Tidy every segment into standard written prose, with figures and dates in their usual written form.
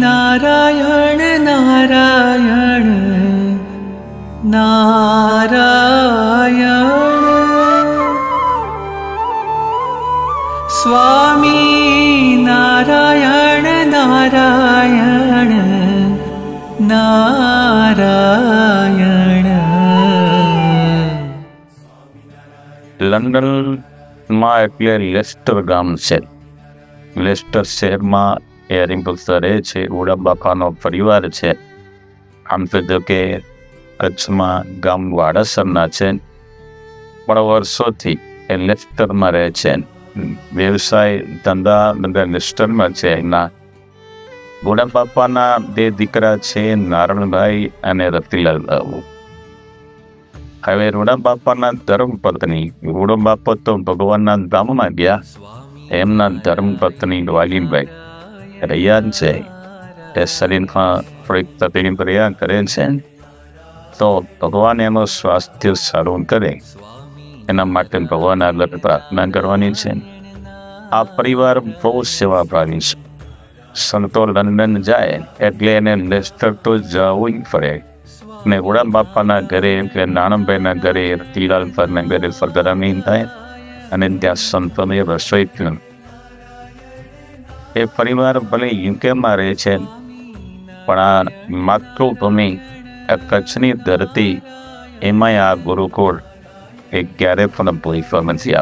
Narayan Narayan Narayan Swami Narayan Narayan Narayan. London में એટલે લેस्टर ગામ છે। લેસ્ટર શહેરમાં હરિભક્ત રહે છે। ઉડા બાપાનો પરિવાર છે। આમ તો જો કે કચ્છમાં ગામ વાડાસરના છે, પણ વર્ષોથી એ લેસ્ટરમાં રહે છે। વ્યવસાય ધંધા બધા લેસ્ટરમાં છે। એના ઉડા બાપાના બે દીકરા છે, નારણભાઈ અને રતિલાલ બાબુ। હવે રૂડા બાપાના ધર્મપત્ની, રૂડો બાપો તો ભગવાનના ધામમાં ગયા, એમના ધર્મપત્ની વાલીબાઈ રહ્યા છે। એ શરીરમાં થોડીક તકલીફ રહ્યા કરે છે, તો ભગવાન એનું સ્વાસ્થ્ય સારું કરે એના માટે ભગવાન આગળ પ્રાર્થના કરવાની છે। આ પરિવાર બહુ સેવાભાવી છે। સંતો લંડન જાય એટલે એને લેસ્ટર તો જવું જ પડે ને ઉડા બાપાના ઘરે કે નાનભાઈના ઘરે, રતિલાલભાઈના ઘરે સગરામી થાય અને ત્યાં સંતોની રસોઈ થયું। એ પરિવાર ભલે યુકેમાં રહે છે, પણ આ માતૃભૂમિ આ કચ્છની ધરતી એમાંય આ ગુરુકુળ એ ક્યારે પણ ભૂલતો નથી।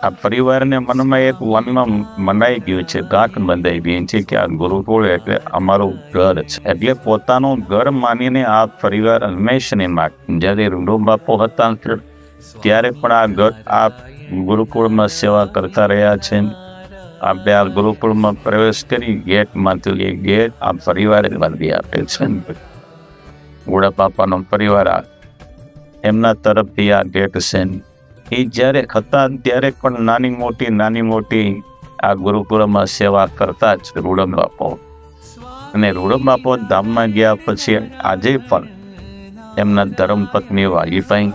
આ પરિવારને મનમાં એક વનમાં મનાઈ ગયું છે, ગાંઠ બંધાઈ ગઈ છે કે આ ગુરુકુળ એટલે અમારું ઘર છે। એટલે પોતાનું ઘર માનીને આ પરિવાર હંમેશની માટે, જ્યારે રૂડો બાપો હતા ત્યારે પણ આ ઘર આ ગુરુકુળમાં સેવા કરતા રહ્યા છે। આપણે આ ગુરુકુળમાં પ્રવેશ કરી ગેટમાંથી એ ગેટ આ પરિવારે બાંધી આપે છે। ઉડા બાપાનો પરિવાર એમના તરફથી આ ગેટ છે। એ જ્યારે હતા ત્યારે પણ નાની મોટી આ ગુરુકુળમાં સેવા કરતા જ રૂડો બાપો। અને રૂડો બાપો ધામમાં ગયા પછી આજે પણ એમના ધર્મપત્ની વાલીબાઈ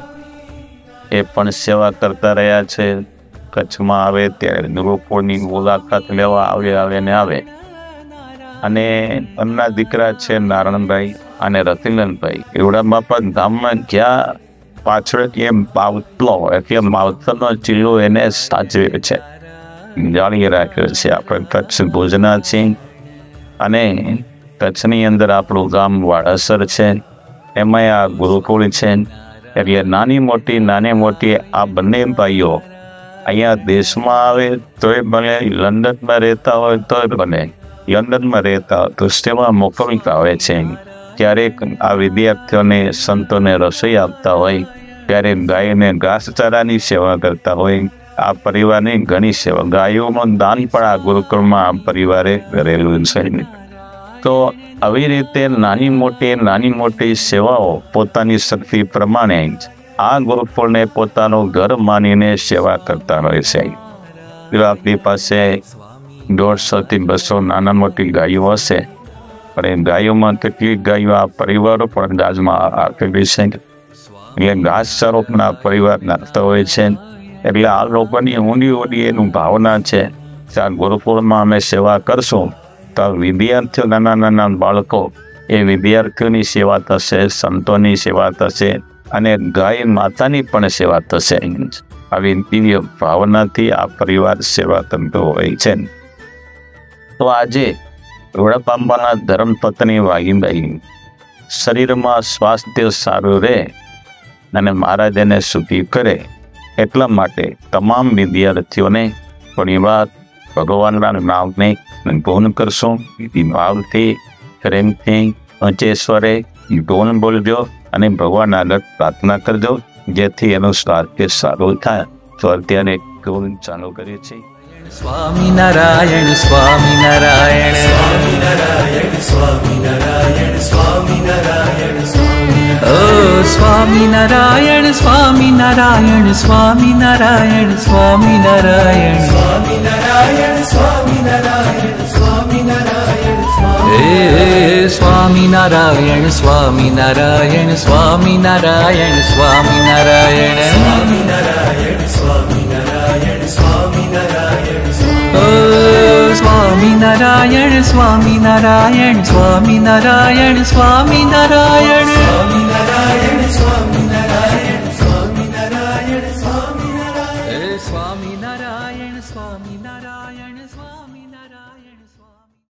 એ પણ સેવા કરતા રહ્યા છે। કચ્છમાં આવે ત્યારે ગુરુકુળની મુલાકાત લેવા આવે અને એમના દીકરા છે નારણભાઈ અને રતિલાલભાઈ। રૂડા બાપા ધામમાં ગયા પાછળ એ માવતલો એટલે માવતરનો ચીલો એને સાચવે છે, જાળી રાખ્યો છે। આપણે કચ્છ ભુજના છીએ અને કચ્છની અંદર આપણું ગામ વાડાસર છે, એમાં આ ગુરુકુળ છે। એટલે નાની મોટી આ બંને ભાઈઓ અહીંયા દેશમાં આવે તોય બને, લંડનમાં રહેતા હોય તોય બને, લંડનમાં રહેતા હોય તો સેવા મોકલતા હોય છે। ક્યારેક આ વિદ્યાર્થીઓને સંતોને રસોઈ આપતા હોય, ત્યારે ગાયને ઘાસચારાની સેવા કરતા હોય। આ પરિવારની ઘણી સેવા, ગાયોનું દાન પણ આ ગુરુકુળમાં આ પરિવારે કરેલું છે। તો આવી રીતે નાની મોટી સેવાઓ પોતાની શક્તિ પ્રમાણે આ ગુરુકુળને પોતાનું ઘર માનીને સેવા કરતા હોય છે। આપણી પાસે 150 થી 200 નાના મોટી ગાયો હશે, પણ એ ગાયોમાં કેટલીક ગાયો આ પરિવારો પણ ગાજમાં આપેલી છે। એટલે ઘાસચારો પણ આ પરિવાર નાખતા હોય છે। એટલે આ લોકોની ઊંડી એનું ભાવના છે કે આ ગુરુકુળમાં અમે સેવા કરશું તો વિદ્યાર્થીઓ, નાના બાળકો, એ વિદ્યાર્થીઓની સેવા થશે, સંતોની સેવા થશે અને ગાય માતાની પણ સેવા થશે। આવી દિવ્ય ભાવનાથી આ પરિવાર સેવા કરતો હોય છે। તો આજે રૂડા બાપાના ધર્મપત્ની વાલીબાઈ શરીરમાં સ્વાસ્થ્ય સારું રહે અને મહારાજ એને સુખી કરે એટલા માટે તમામ વિદ્યાર્થીઓને ઘણી વાર ભગવાનના નામને ગુણ કરશો, ભાવથી પ્રેમથી ઊંચે સ્વરે ગુણ બોલજો અને ભગવાન આગળ પ્રાર્થના કરજો, જેથી એનું સ્વાસ્થ્ય સારું થાય। તો અત્યારે ગુણ ચાલુ કરીએ છીએ। स्वामी नारायण स्वामी नारायण स्वामी नारायण स्वामी नारायण स्वामी नारायण ओ स्वामी नारायण स्वामी नारायण स्वामी नारायण स्वामी नारायण स्वामी नारायण स्वामी नारायण स्वामी नारायण स्वामी नारायण स्वामी नारायण स्वामी नारायण स्वामी नारायण स्वामी नारायण स्वामी नारायण स्वामी नारायण स्वामी स्वामी नारायण स्वामी नारायण स्वामी नारायण स्वामी नारायण स्वामी नारायण